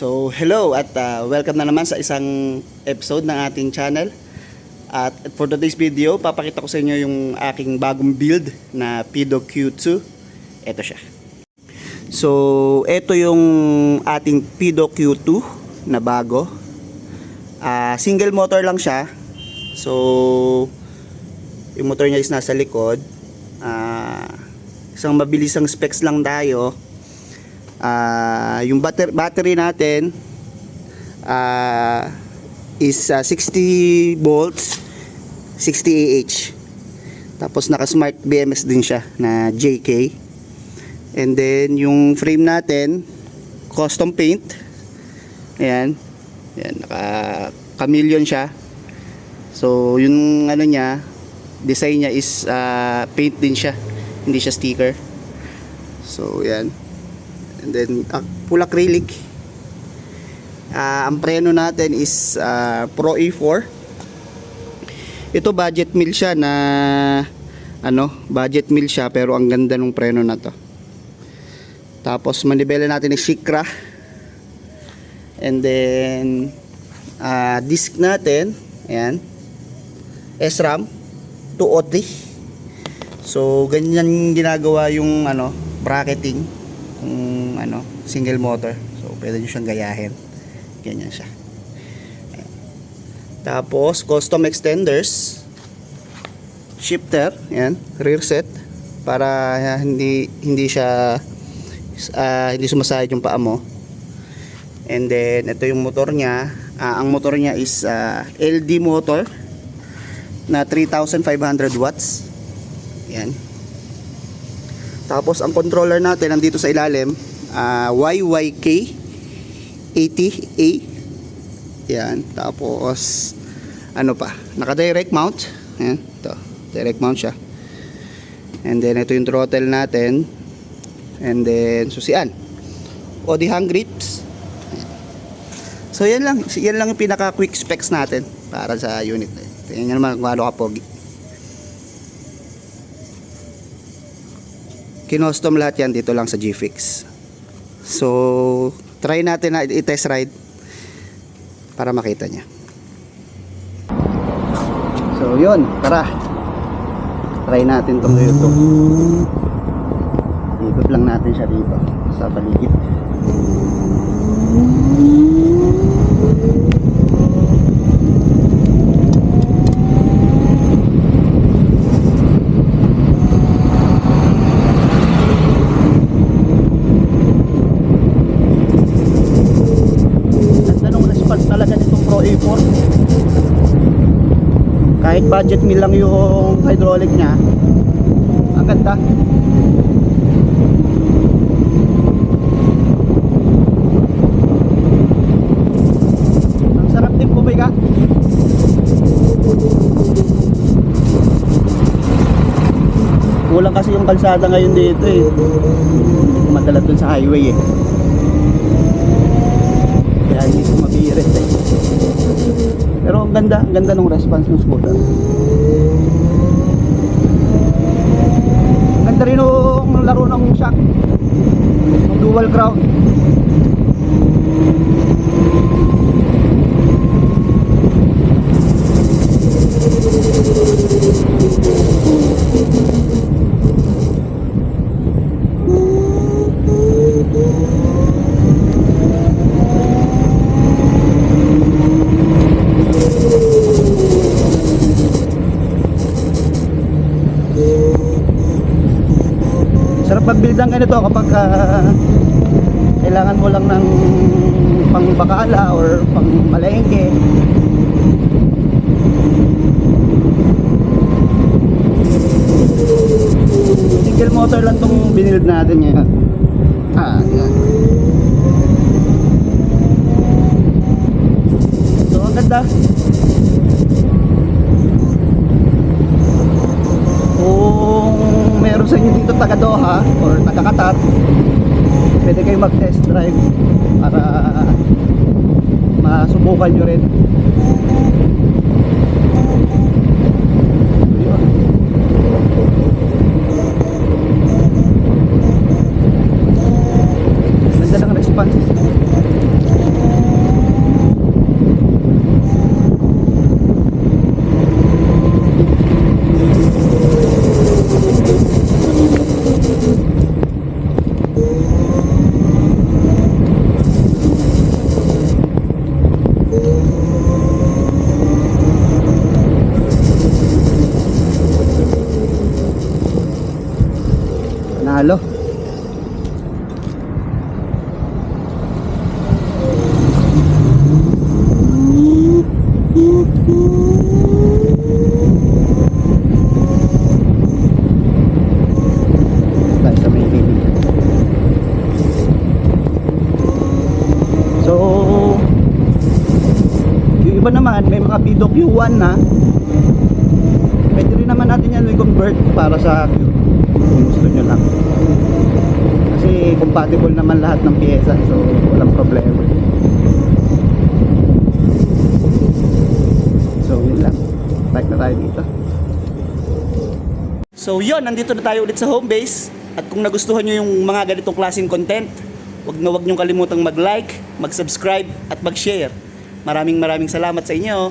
So hello at welcome na naman sa isang episode ng ating channel. At for today's video, papakita ko sa inyo yung aking bagong build na Pido Q2. Ito siya. So ito yung ating Pido Q2 na bago. Single motor lang siya. So yung motor niya is nasa likod. Isang mabilisang specs lang tayo. Yung battery natin is 60 volts 60 Ah. Tapos naka smart BMS din siya na JK. And then yung frame natin custom paint. Ayan, naka chameleon siya. So yung ano niya, design niya is paint din siya, hindi siya sticker. So yan. And then full acrylic. Ang preno natin is Pro E4. Ito budget meal siya na budget meal siya, pero ang ganda ng preno na to. Tapos manibela natin ng Shikra. And then disc natin, ayan, SRAM 203. So ganyan ginagawa yung bracketing kung single motor. So pwede nyo siyang gayahin. Ganyan siya. Ayan. Tapos custom extenders, shifter, ayan, rear set para hindi siya hindi sumasayad yung paa mo. And then ito yung motor niya. Ang motor niya is LD motor na 3,500 watts. Ayan. Tapos ang controller natin nandito sa ilalim, YYK 80A. Yan. Tapos naka direct mount. Ayan, ito, direct mount siya. And then ito yung throttle natin. And then susian, Audi hang grips. Ayan. So yan lang yung pinaka quick specs natin para sa unit. Tingnan nyo naman kung ano kapogi. Kinostom lahat yan dito lang sa G-Fix. So try natin na i-test ride para makita niya. So yun, tara, try natin itong YouTube. Ikot lang natin siya dito sa paligid. Kahit budget meal lang yung hydraulic nya, ang ganda. Ang sarap din pumiga. Kulang kasi yung kalsada ngayon dito eh. Hindi madala dun sa highway eh. Kaya hindi ko mabirit eh. Pero ang ganda ng response ng scooter. Ganda rin yung laro ng shock, ng dual crown. Sarap mag-build ng ganito kapag kailangan mo lang ng pangbakala or pang malengke. Single motor lang tong binild natin ngayon. Yan. So ang ganda. Kung meron sa inyo dito taga Doha or taga Qatar, pwede kayo mag test drive para masubukan nyo rin. Ganda ng response. halo. Tayo sa may lilim. So, yung iba naman, may mga PWQ1 na. Pwede rin naman natin yan i-convert para sa Q. Kung gusto nyo lang. Kasi compatible naman lahat ng pyesa. So, walang problema. So, yun lang. Bike na tayo dito. So, yun. Nandito na tayo ulit sa home base. At kung nagustuhan nyo yung mga ganitong klaseng content, wag nyo kalimutang mag-like, mag-subscribe, at mag-share. Maraming salamat sa inyo.